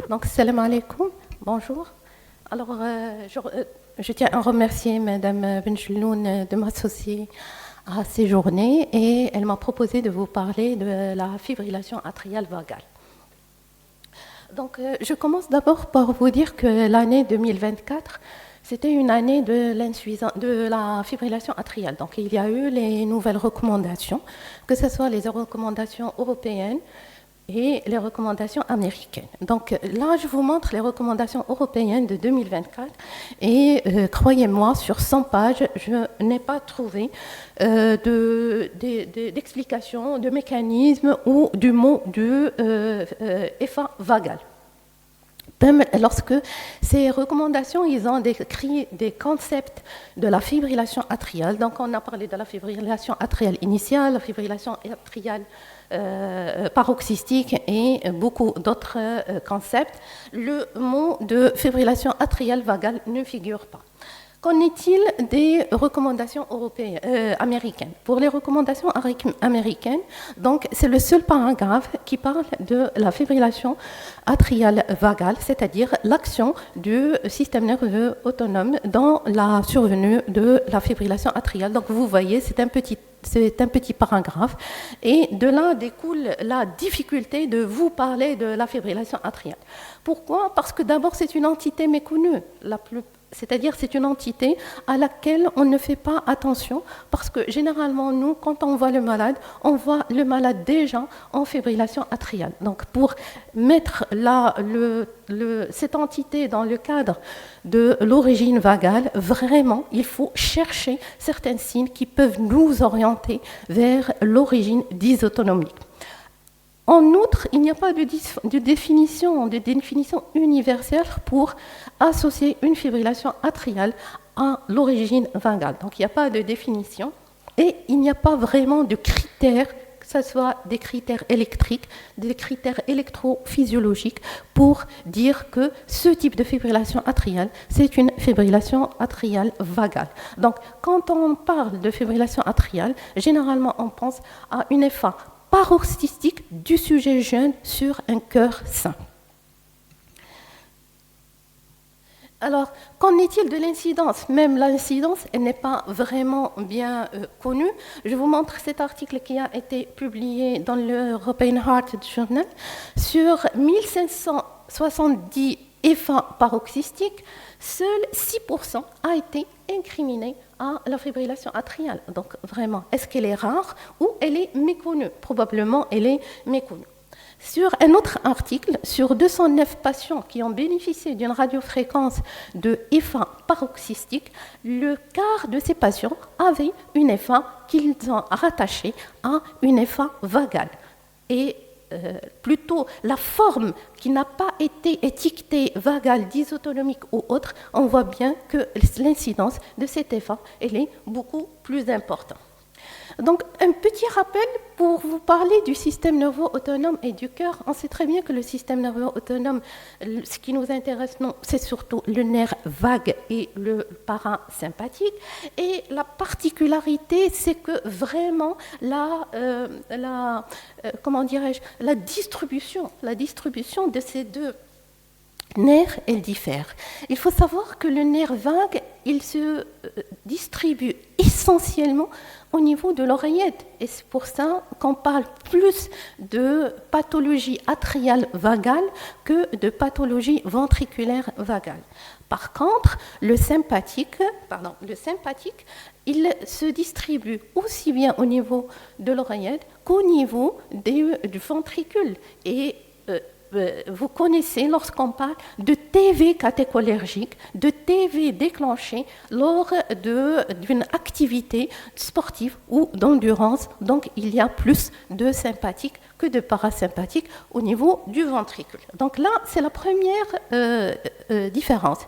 Donc, salam alaikum, bonjour. Alors, je tiens à remercier Madame Benjeloun de m'associer à ces journées et elle m'a proposé de vous parler de la fibrillation atriale vagale. Donc, je commence d'abord par vous dire que l'année 2024, c'était une année de la fibrillation atriale. Donc, il y a eu les nouvelles recommandations, que ce soit les recommandations européennes et les recommandations américaines. Donc là, je vous montre les recommandations européennes de 2024 et croyez-moi, sur 100 pages, je n'ai pas trouvé d'explication, de mécanisme ou du mot de effet vagal. Même lorsque ces recommandations, ils ont décrit des concepts de la fibrillation atriale. Donc, on a parlé de la fibrillation atriale initiale, la fibrillation atriale paroxystique et beaucoup d'autres concepts. Le mot de fibrillation atriale vagale ne figure pas. Qu'en est-il des recommandations américaines? Pour les recommandations américaines, donc c'est le seul paragraphe qui parle de la fibrillation atriale vagale, c'est-à-dire l'action du système nerveux autonome dans la survenue de la fibrillation atriale. Donc vous voyez, c'est un petit paragraphe et de là découle la difficulté de vous parler de la fibrillation atriale. Pourquoi? Parce que d'abord c'est une entité méconnue, c'est-à-dire c'est une entité à laquelle on ne fait pas attention parce que généralement nous, quand on voit le malade déjà en fibrillation atriale. Donc pour mettre cette entité dans le cadre de l'origine vagale, vraiment il faut chercher certains signes qui peuvent nous orienter vers l'origine dysautonomique. En outre, il n'y a pas de définition universelle pour associer une fibrillation atriale à l'origine vagale. Donc il n'y a pas de définition et il n'y a pas vraiment de critères, que ce soit des critères électriques, des critères électrophysiologiques pour dire que ce type de fibrillation atriale, c'est une fibrillation atriale vagale. Donc quand on parle de fibrillation atriale, généralement on pense à une effet paroxystique du sujet jeune sur un cœur sain. Alors, qu'en est-il de l'incidence? Même l'incidence, elle n'est pas vraiment bien connue. Je vous montre cet article qui a été publié dans le European Heart Journal. Sur 1570 effets paroxystiques, seul 6% a été incriminé à la fibrillation atriale. Donc vraiment, est-ce qu'elle est rare ou elle est méconnue? Probablement, elle est méconnue. Sur un autre article, sur 209 patients qui ont bénéficié d'une radiofréquence de effet paroxystique, le quart de ces patients avaient une effet qu'ils ont rattaché à une effet vagale. Et plutôt la forme qui n'a pas été étiquetée vagale, dysautonomique ou autre, on voit bien que l'incidence de cet effet elle est beaucoup plus importante. Donc, un petit rappel pour vous parler du système nerveux autonome et du cœur. On sait très bien que le système nerveux autonome, ce qui nous intéresse, c'est surtout le nerf vague et le parasympathique. Et la particularité, c'est que vraiment la distribution de ces deux nerfs, elle diffère. Il faut savoir que le nerf vague, il se distribue essentiellement au niveau de l'oreillette. Et c'est pour ça qu'on parle plus de pathologie atriale vagale que de pathologie ventriculaire vagale. Par contre, le sympathique, il se distribue aussi bien au niveau de l'oreillette qu'au niveau du ventricule. Et vous connaissez lorsqu'on parle de TV catécholergique, de TV déclenchée lors d'une activité sportive ou d'endurance. Donc, il y a plus de sympathique que de parasympathique au niveau du ventricule. Donc là, c'est la première différence.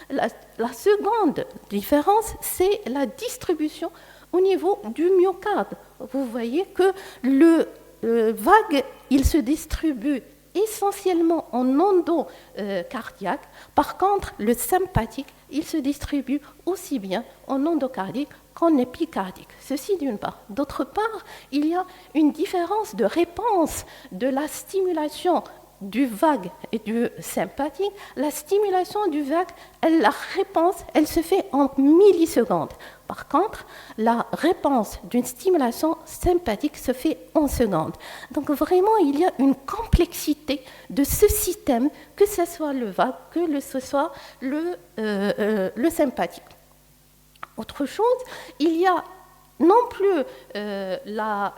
La seconde différence, c'est la distribution au niveau du myocarde. Vous voyez que le vague, il se distribue essentiellement en endocardiaque. Par contre, le sympathique, il se distribue aussi bien en endocardique qu'en épicardique. Ceci d'une part. D'autre part, il y a une différence de réponse de la stimulation du vague et du sympathique, la stimulation du vague, la réponse, elle se fait en millisecondes. Par contre, la réponse d'une stimulation sympathique se fait en secondes. Donc vraiment, il y a une complexité de ce système, que ce soit le vague, que ce soit le sympathique. Autre chose, il y a non plus la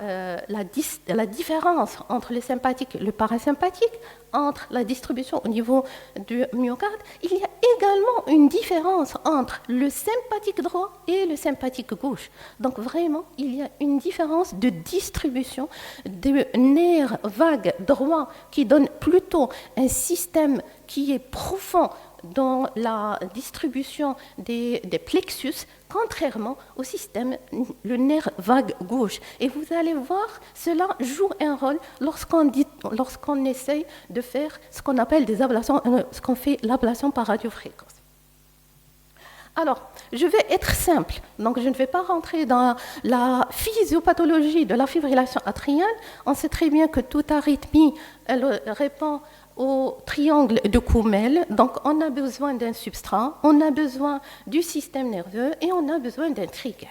différence entre le sympathique et le parasympathique, entre la distribution au niveau du myocarde, il y a également une différence entre le sympathique droit et le sympathique gauche. Donc vraiment, il y a une différence de distribution des nerfs vagues droits qui donne plutôt un système qui est profond dans la distribution des plexus, contrairement au système, le nerf vague gauche. Et vous allez voir, cela joue un rôle lorsqu'on essaye de faire ce qu'on appelle des ablations, ce qu'on fait l'ablation par radiofréquence. Alors, je vais être simple, donc je ne vais pas rentrer dans la physiopathologie de la fibrillation atriale. On sait très bien que toute arythmie, elle répond au triangle de Koumel. Donc, on a besoin d'un substrat, on a besoin du système nerveux et on a besoin d'un trigger.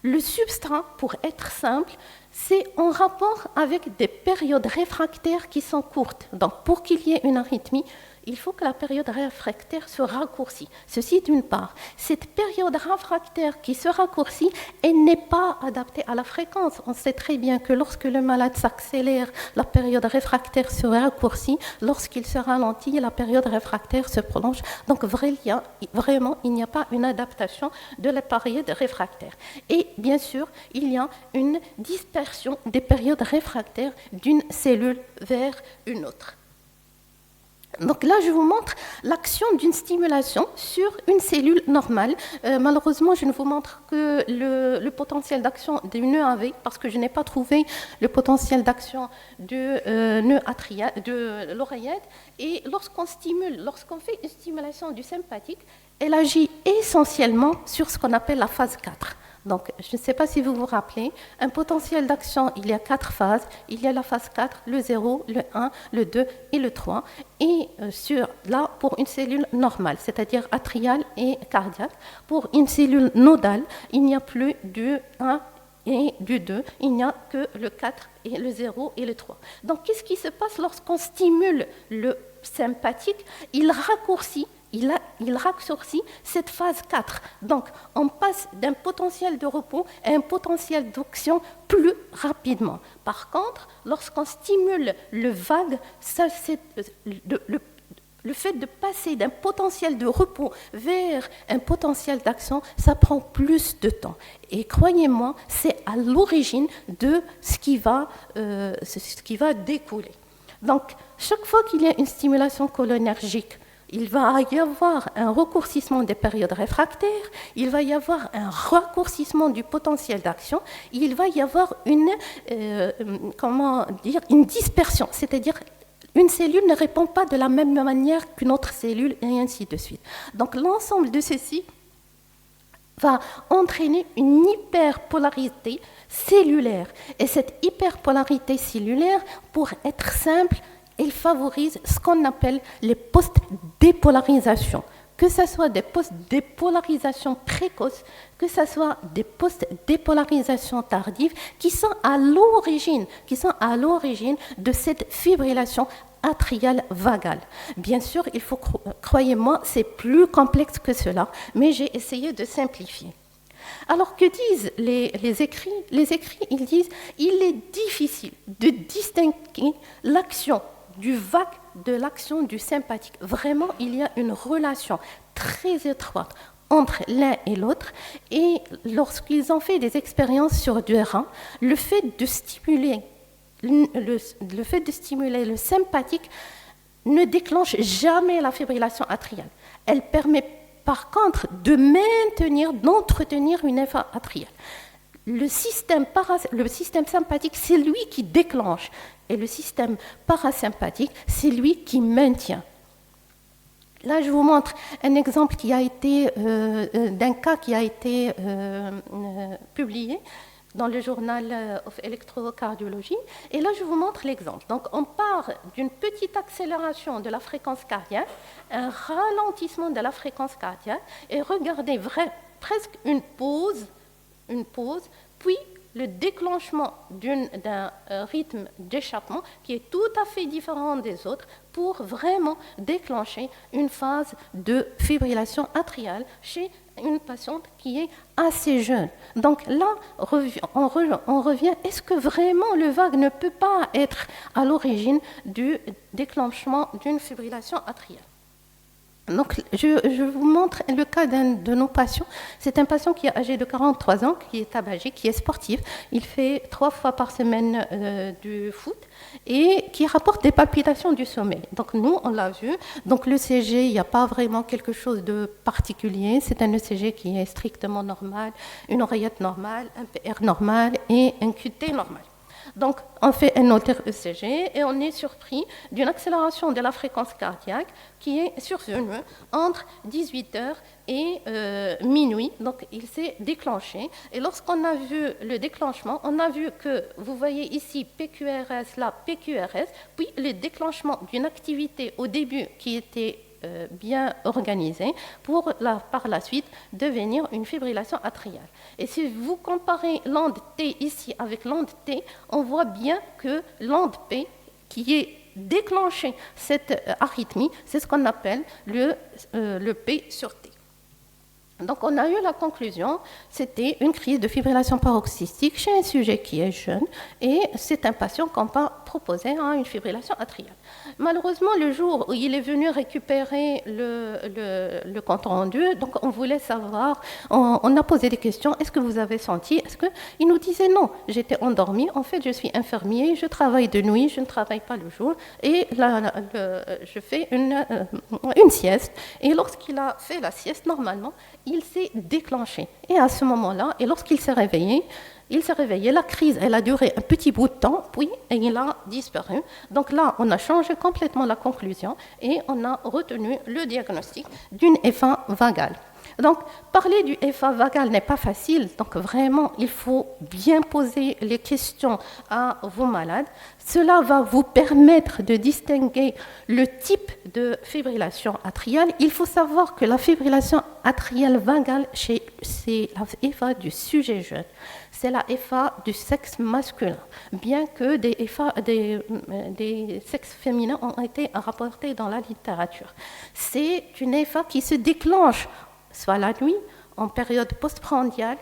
Le substrat, pour être simple, c'est en rapport avec des périodes réfractaires qui sont courtes. Donc, pour qu'il y ait une arythmie, il faut que la période réfractaire se raccourcisse. Ceci d'une part. Cette période réfractaire qui se raccourcit, elle n'est pas adaptée à la fréquence. On sait très bien que lorsque le malade s'accélère, la période réfractaire se raccourcit. Lorsqu'il se ralentit, la période réfractaire se prolonge. Donc vraiment, il n'y a pas une adaptation de la période réfractaire. Et bien sûr, il y a une dispersion des périodes réfractaires d'une cellule vers une autre. Donc là, je vous montre l'action d'une stimulation sur une cellule normale. Malheureusement, je ne vous montre que le potentiel d'action du nœud AV parce que je n'ai pas trouvé le potentiel d'action du nœud atrial, de l'oreillette. Et lorsqu'on fait une stimulation du sympathique, elle agit essentiellement sur ce qu'on appelle la phase 4. Donc, je ne sais pas si vous vous rappelez, un potentiel d'action, il y a 4 phases. Il y a la phase 4, le 0, le 1, le 2 et le 3. Et là, pour une cellule normale, c'est-à-dire atriale et cardiaque, pour une cellule nodale, il n'y a plus du 1 et du 2, il n'y a que le 4 et le 0 et le 3. Donc, qu'est-ce qui se passe lorsqu'on stimule le sympathique? Il raccourcit cette phase 4. Donc, on passe d'un potentiel de repos à un potentiel d'action plus rapidement. Par contre, lorsqu'on stimule le vague, le fait de passer d'un potentiel de repos vers un potentiel d'action, ça prend plus de temps. Et croyez-moi, c'est à l'origine de ce qui va découler. Donc, chaque fois qu'il y a une stimulation cholinergique, il va y avoir un raccourcissement des périodes réfractaires, il va y avoir un raccourcissement du potentiel d'action, il va y avoir une dispersion, c'est-à-dire une cellule ne répond pas de la même manière qu'une autre cellule et ainsi de suite. Donc l'ensemble de ceci va entraîner une hyperpolarité cellulaire. Et cette hyperpolarité cellulaire, pour être simple, elle favorise ce qu'on appelle les post-dépolarisations. Que ce soit des post-dépolarisations précoces, que ce soit des post-dépolarisations tardives, qui sont à l'origine de cette fibrillation atriale vagale. Bien sûr, croyez-moi, c'est plus complexe que cela, mais j'ai essayé de simplifier. Alors, que disent les écrits? Les écrits, ils disent il est difficile de distinguer l'action du vague de l'action du sympathique. Vraiment, il y a une relation très étroite entre l'un et l'autre. Et lorsqu'ils ont fait des expériences sur du rein, le fait de stimuler le sympathique ne déclenche jamais la fibrillation atriale. Elle permet par contre d'entretenir une effet atriale. Le système sympathique, c'est lui qui déclenche. Et le système parasympathique, c'est lui qui maintient. Là, je vous montre un exemple d'un cas qui a été publié. dans le journal of Electrocardiology. Et là, je vous montre l'exemple. Donc, on part d'une petite accélération de la fréquence cardiaque, un ralentissement de la fréquence cardiaque, et regardez, presque une pause, puis le déclenchement d'un rythme d'échappement qui est tout à fait différent des autres pour vraiment déclencher une phase de fibrillation atriale chez une patiente qui est assez jeune. Donc là, on revient, est-ce que vraiment le vague ne peut pas être à l'origine du déclenchement d'une fibrillation atriale? Donc, je vous montre le cas d'un de nos patients. C'est un patient qui est âgé de 43 ans, qui est tabagique, qui est sportif. Il fait 3 fois par semaine du foot et qui rapporte des palpitations du sommeil. Donc, nous, on l'a vu. Donc, l'ECG, il n'y a pas vraiment quelque chose de particulier. C'est un ECG qui est strictement normal, une oreillette normale, un PR normal et un QT normal. Donc, on fait un ECG et on est surpris d'une accélération de la fréquence cardiaque qui est survenue entre 18h et minuit. Donc, il s'est déclenché. Et lorsqu'on a vu le déclenchement, on a vu que, vous voyez ici PQRS, là PQRS, puis le déclenchement d'une activité au début qui était bien organisée pour par la suite devenir une fibrillation atriale. Et si vous comparez l'onde T ici avec l'onde T, on voit bien que l'onde P qui est déclenchée cette arythmie, c'est ce qu'on appelle le P sur T. Donc, on a eu la conclusion, c'était une crise de fibrillation paroxystique chez un sujet qui est jeune et c'est un patient qu'on va proposer à une fibrillation atriale. Malheureusement, le jour où il est venu récupérer le compte rendu, donc on voulait savoir, on a posé des questions, est-ce que vous avez senti, il nous disait non, j'étais endormi, en fait je suis infirmier, je travaille de nuit, je ne travaille pas le jour et je fais une sieste et lorsqu'il a fait la sieste, normalement, il s'est déclenché. Et à ce moment-là, et lorsqu'il s'est réveillé, la crise, elle a duré un petit bout de temps, puis il a disparu. Donc là, on a changé complètement la conclusion et on a retenu le diagnostic d'une FA vagale. Donc, parler du FA vagal n'est pas facile, donc vraiment, il faut bien poser les questions à vos malades. Cela va vous permettre de distinguer le type de fibrillation atriale. Il faut savoir que la fibrillation atriale vagale, c'est la FA du sujet jeune. C'est la FA du sexe masculin, bien que des sexes féminins ont été rapportés dans la littérature. C'est une FA qui se déclenche soit la nuit, en période postprandiale,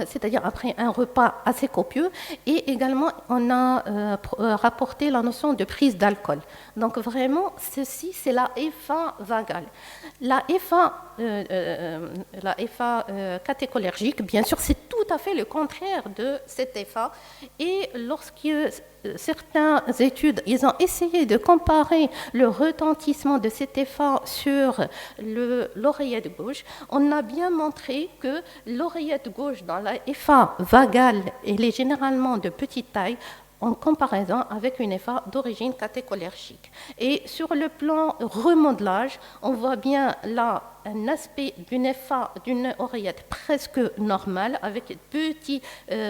c'est-à-dire après un repas assez copieux, et également on a rapporté la notion de prise d'alcool. Donc vraiment, ceci c'est la FA vagale. La FA catécholergique, bien sûr, c'est tout à fait le contraire de cette FA, et lorsque certaines études, ils ont essayé de comparer le retentissement de cet FA sur l'oreillette gauche. On a bien montré que l'oreillette gauche dans la FA vagale, elle est généralement de petite taille en comparaison avec une FA d'origine catécholergique. Et sur le plan remodelage, on voit bien là un aspect d'une FA, d'une oreillette presque normale, avec de petites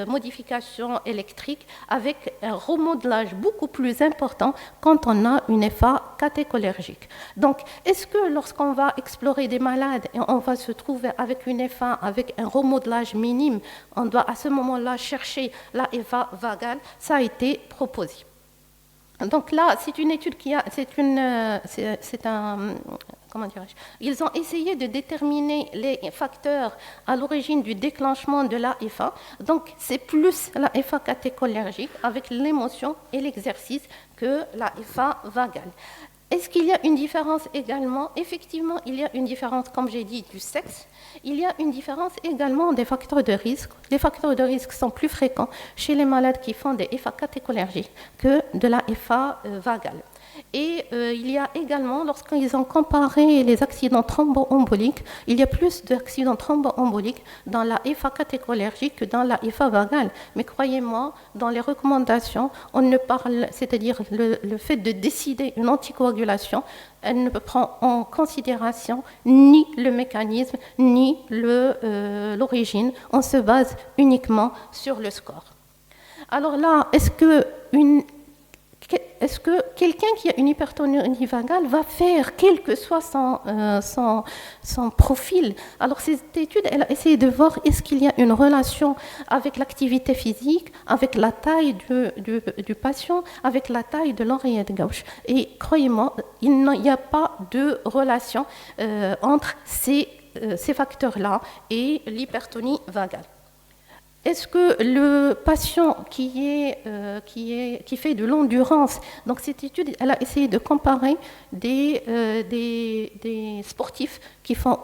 modifications électriques, avec un remodelage beaucoup plus important quand on a une FA catécholergique. Donc, est-ce que lorsqu'on va explorer des malades et on va se trouver avec une FA avec un remodelage minime, on doit à ce moment-là chercher la FA vagale? Ça a été proposé. Donc là, c'est une étude comment dirais-je? Ils ont essayé de déterminer les facteurs à l'origine du déclenchement de la FA. Donc, c'est plus la FA catécholergique avec l'émotion et l'exercice que la FA vagale. Est-ce qu'il y a une différence également? Effectivement, il y a une différence, comme j'ai dit, du sexe. Il y a une différence également des facteurs de risque. Les facteurs de risque sont plus fréquents chez les malades qui font des FA catécholergiques que de la FA vagale. Et il y a également, lorsqu'ils ont comparé les accidents thromboemboliques, il y a plus d'accidents thromboemboliques dans la FA catécholergique que dans la FA vagale. Mais croyez-moi, dans les recommandations, on ne parle, c'est-à-dire le fait de décider une anticoagulation, elle ne prend en considération ni le mécanisme, ni l'origine. On se base uniquement sur le score. Alors là, est-ce que quelqu'un qui a une hypertonie vagale va faire, quel que soit son profil? Alors cette étude, elle a essayé de voir est-ce qu'il y a une relation avec l'activité physique, avec la taille du patient, avec la taille de l'oreillette gauche. Et croyez-moi, il n'y a pas de relation entre ces facteurs-là et l'hypertonie vagale. Est-ce que le patient qui fait de l'endurance, donc cette étude, elle a essayé de comparer des sportifs qui font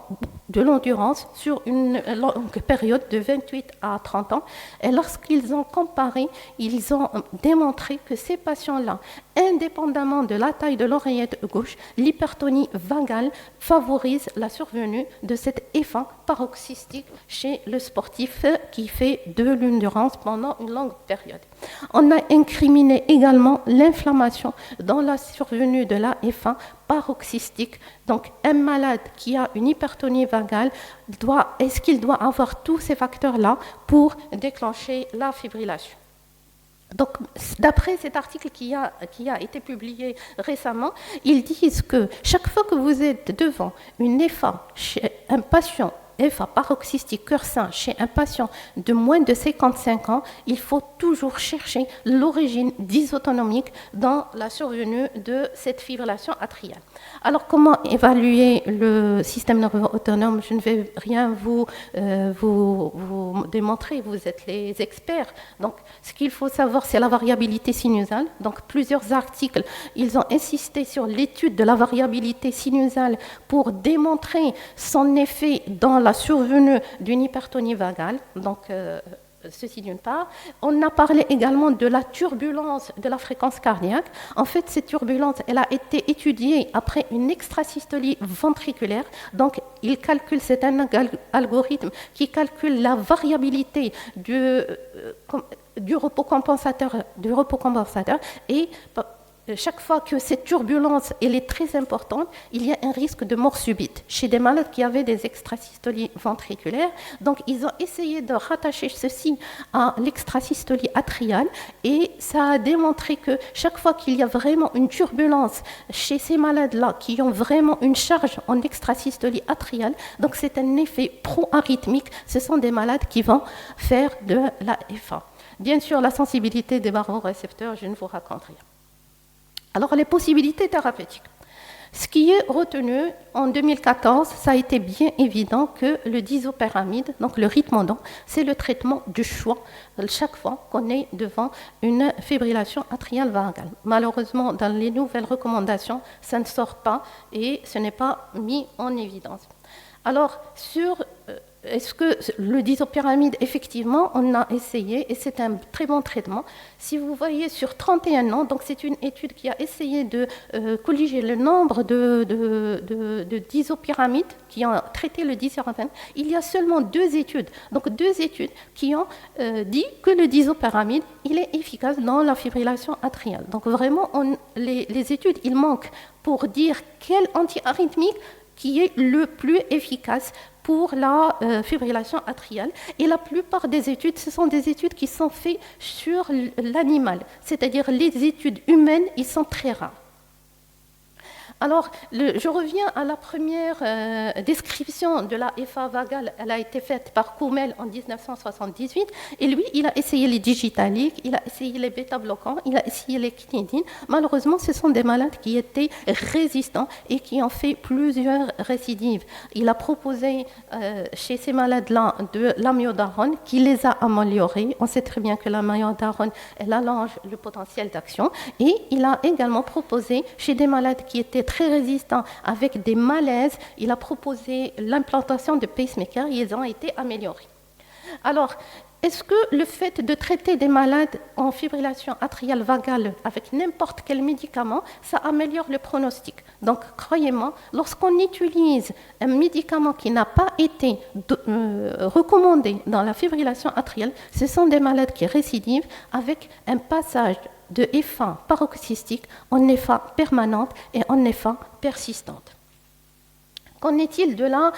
de l'endurance sur une longue période de 28 à 30 ans, et lorsqu'ils ont comparé, ils ont démontré que ces patients-là, indépendamment de la taille de l'oreillette gauche, l'hypertonie vagale favorise la survenue de cette FA paroxystique chez le sportif qui fait de l'endurance pendant une longue période. On a incriminé également l'inflammation dans la survenue de la FA paroxystique. Donc, un malade qui a une hypertonie vagale, est-ce qu'il doit avoir tous ces facteurs-là pour déclencher la fibrillation? Donc, d'après cet article qui a été publié récemment, ils disent que chaque fois que vous êtes devant une FA chez un patient, FA paroxystique cœur sain chez un patient de moins de 55 ans, il faut toujours chercher l'origine dysautonomique dans la survenue de cette fibrillation atriale. Alors, comment évaluer le système nerveux autonome? Je ne vais rien vous démontrer, vous êtes les experts. Donc, ce qu'il faut savoir, c'est la variabilité sinusale. Donc, plusieurs articles, ils ont insisté sur l'étude de la variabilité sinusale pour démontrer son effet dans la survenue d'une hypertonie vagale. Donc, ceci d'une part. On a parlé également de la turbulence de la fréquence cardiaque. En fait, cette turbulence, elle a été étudiée après une extrasystolie ventriculaire. Donc, c'est un algorithme qui calcule la variabilité du repos compensateur et chaque fois que cette turbulence elle est très importante, il y a un risque de mort subite chez des malades qui avaient des extrasystolies ventriculaires. Donc, ils ont essayé de rattacher ceci à l'extrasystolie atriale et ça a démontré que chaque fois qu'il y a vraiment une turbulence chez ces malades-là qui ont vraiment une charge en extrasystolie atriale, donc c'est un effet pro-arythmique, ce sont des malades qui vont faire de la FA. Bien sûr, la sensibilité des barorécepteurs, je ne vous raconte rien. Alors, les possibilités thérapeutiques. Ce qui est retenu en 2014, ça a été bien évident que le disopyramide, donc le ritmodon, c'est le traitement du choix chaque fois qu'on est devant une fibrillation atriale vagale. Malheureusement, dans les nouvelles recommandations, ça ne sort pas et ce n'est pas mis en évidence. Alors, est-ce que le disopyramide, effectivement, on a essayé et c'est un très bon traitement. Si vous voyez sur 31 ans, donc c'est une étude qui a essayé de colliger le nombre de disopyramides qui ont traité le disopyramide. Il y a seulement 2 études, donc 2 études qui ont dit que le disopyramide, il est efficace dans la fibrillation atriale. Donc vraiment, les études, il manque pour dire quel antiarythmique qui est le plus efficace pour la fibrillation atriale. Et la plupart des études, ce sont des études qui sont faites sur l'animal, c'est-à-dire les études humaines, ils sont très rares. Alors, je reviens à la première description de la FA vagale. Elle a été faite par Koumel en 1978. Et lui, il a essayé les digitaliques, il a essayé les bêta-bloquants, il a essayé les quinidines. Malheureusement, ce sont des malades qui étaient résistants et qui ont fait plusieurs récidives. Il a proposé chez ces malades-là de l'amiodarone qui les a améliorés. On sait très bien que l'amiodarone, elle allonge le potentiel d'action. Et il a également proposé chez des malades qui étaient très résistants avec des malaises, il a proposé l'implantation de pacemakers et ils ont été améliorés. Alors, est-ce que le fait de traiter des malades en fibrillation atriale vagale avec n'importe quel médicament, ça améliore le pronostic? Donc, croyez-moi, lorsqu'on utilise un médicament qui n'a pas été recommandé dans la fibrillation atriale, ce sont des malades qui récidivent avec un passage de F1 paroxystique en F1 permanente et en F1 persistante. Qu'en est-il de la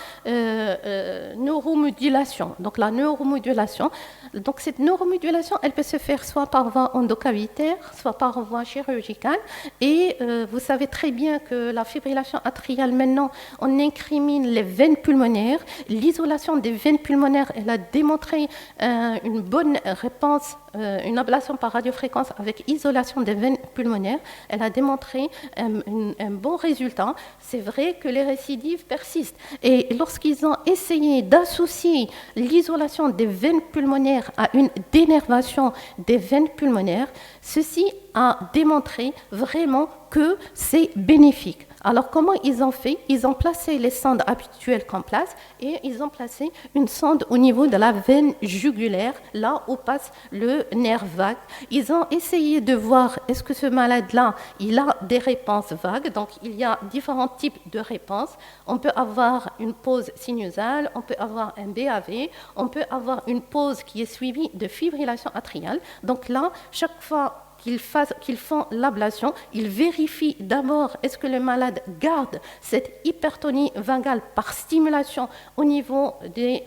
neuromodulation? Donc la neuromodulation, donc cette neuromodulation, elle peut se faire soit par voie endocavitaire, soit par voie chirurgicale. Et vous savez très bien que la fibrillation atriale, maintenant, on incrimine les veines pulmonaires. L'isolation des veines pulmonaires, elle a démontré une bonne réponse, une ablation par radiofréquence avec isolation des veines pulmonaires. Elle a démontré un bon résultat. C'est vrai que les récidives persistent. Et lorsqu'ils ont essayé d'associer l'isolation des veines pulmonaires à une dénervation des veines pulmonaires, ceci a démontré vraiment que c'est bénéfique. Alors, comment ils ont fait? Ils ont placé les sondes habituelles qu'on place et ils ont placé une sonde au niveau de la veine jugulaire, là où passe le nerf vague. Ils ont essayé de voir est-ce que ce malade-là, il a des réponses vagues. Donc, il y a différents types de réponses. On peut avoir une pause sinusale, on peut avoir un BAV, on peut avoir une pause qui est suivie de fibrillation atriale. Donc là, chaque fois qu'ils font l'ablation, ils vérifient d'abord est-ce que le malade garde cette hypertonie vagale par stimulation au niveau des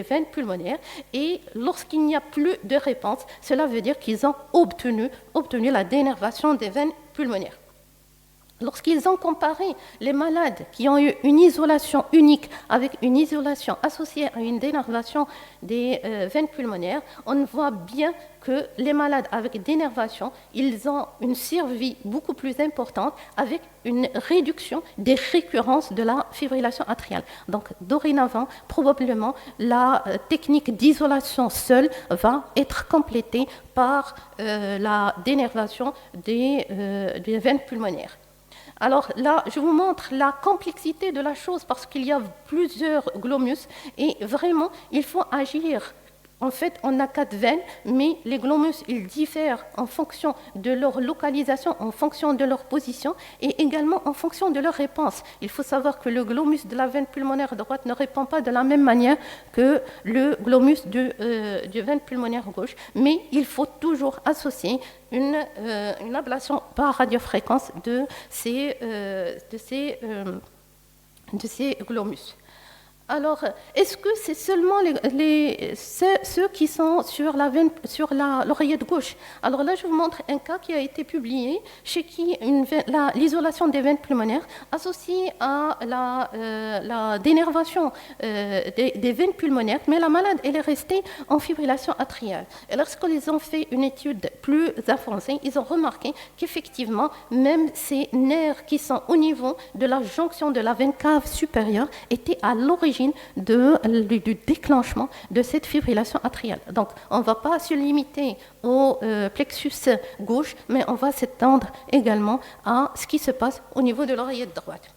veines pulmonaires, et lorsqu'il n'y a plus de réponse, cela veut dire qu'ils ont obtenu la dénervation des veines pulmonaires. Lorsqu'ils ont comparé les malades qui ont eu une isolation unique avec une isolation associée à une dénervation des veines pulmonaires, on voit bien que les malades avec dénervation, ils ont une survie beaucoup plus importante avec une réduction des récurrences de la fibrillation atriale. Donc, dorénavant, probablement, la technique d'isolation seule va être complétée par la dénervation des veines pulmonaires. Alors là, je vous montre la complexité de la chose parce qu'il y a plusieurs glomus et vraiment, il faut agir. En fait, on a 4 veines, mais les glomus, ils diffèrent en fonction de leur localisation, en fonction de leur position et également en fonction de leur réponse. Il faut savoir que le glomus de la veine pulmonaire droite ne répond pas de la même manière que le glomus de veine pulmonaire gauche, mais il faut toujours associer une ablation par radiofréquence de ces glomus. Alors, est-ce que c'est seulement ceux qui sont sur l'oreillette gauche? Alors là, je vous montre un cas qui a été publié chez qui l'isolation des veines pulmonaires associée à la dénervation des veines pulmonaires, mais la malade, elle est restée en fibrillation atriale. Et lorsqu'ils ont fait une étude plus avancée, ils ont remarqué qu'effectivement, même ces nerfs qui sont au niveau de la jonction de la veine cave supérieure étaient à l'origine du déclenchement de cette fibrillation atriale. Donc, on ne va pas se limiter au plexus gauche, mais on va s'étendre également à ce qui se passe au niveau de l'oreillette droite.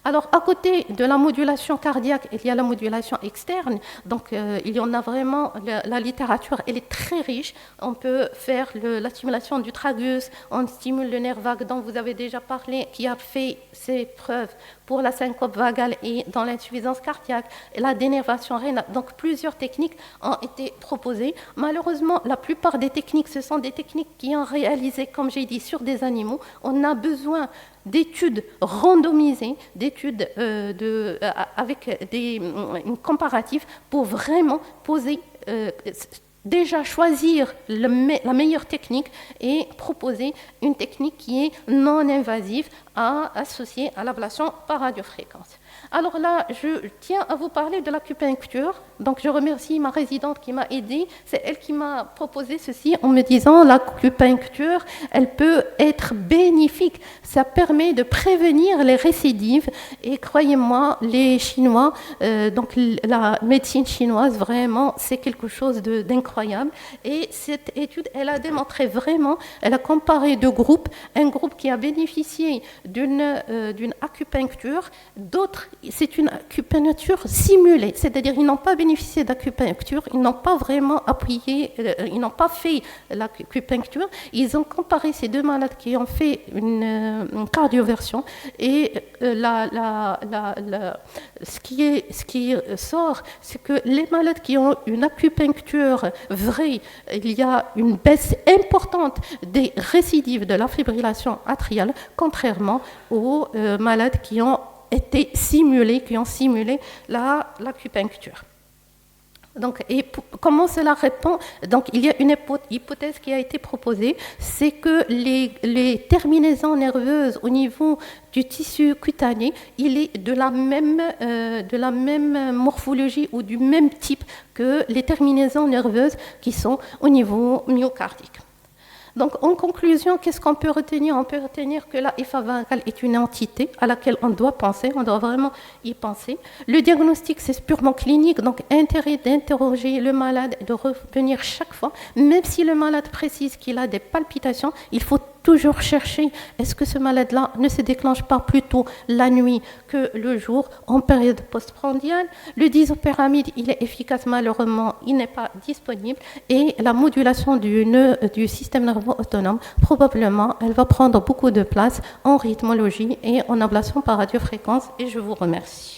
Alors, à côté de la modulation cardiaque, il y a la modulation externe. Donc, il y en a vraiment, la littérature, elle est très riche. On peut faire la stimulation du tragus, on stimule le nerf vague dont vous avez déjà parlé, qui a fait ses preuves pour la syncope vagale et dans l'insuffisance cardiaque, et la dénervation rénale. Donc, plusieurs techniques ont été proposées. Malheureusement, la plupart des techniques, ce sont des techniques qui ont réalisé, comme j'ai dit, sur des animaux. On a besoin d'études randomisées, d'études avec une comparative pour vraiment poser, déjà choisir la meilleure technique et proposer une technique qui est non invasive associée à l'ablation par radiofréquence. Alors là, je tiens à vous parler de l'acupuncture. Donc, je remercie ma résidente qui m'a aidée. C'est elle qui m'a proposé ceci en me disant l'acupuncture, elle peut être bénéfique. Ça permet de prévenir les récidives. Et croyez-moi, les Chinois, donc la médecine chinoise, vraiment, c'est quelque chose d'incroyable. incroyable. Et cette étude, elle a démontré vraiment, elle a comparé deux groupes, un groupe qui a bénéficié d'une acupuncture, d'autres, c'est une acupuncture simulée, c'est-à-dire ils n'ont pas bénéficié d'acupuncture, ils n'ont pas vraiment appuyé, ils n'ont pas fait l'acupuncture, ils ont comparé ces deux malades qui ont fait une cardioversion et ce qui sort, c'est que les malades qui ont une acupuncture vraie, il y a une baisse importante des récidives de la fibrillation atriale, contrairement aux malades qui ont été simulés, qui ont simulé l'acupuncture. Donc, comment cela répond? Donc, il y a une hypothèse qui a été proposée, c'est que les terminaisons nerveuses au niveau du tissu cutané, il est de la même morphologie ou du même type que les terminaisons nerveuses qui sont au niveau myocardique. Donc, en conclusion, qu'est-ce qu'on peut retenir? On peut retenir que la FA vagale est une entité à laquelle on doit penser, on doit vraiment y penser. Le diagnostic, c'est purement clinique, donc intérêt d'interroger le malade et de revenir chaque fois, même si le malade précise qu'il a des palpitations, il faut toujours chercher, est-ce que ce malade-là ne se déclenche pas plutôt la nuit que le jour, en période postprandiale? Le disopéramide, il est efficace, malheureusement, il n'est pas disponible. Et la modulation du système nerveux autonome, probablement, elle va prendre beaucoup de place en rythmologie et en ablation par radiofréquence. Et je vous remercie.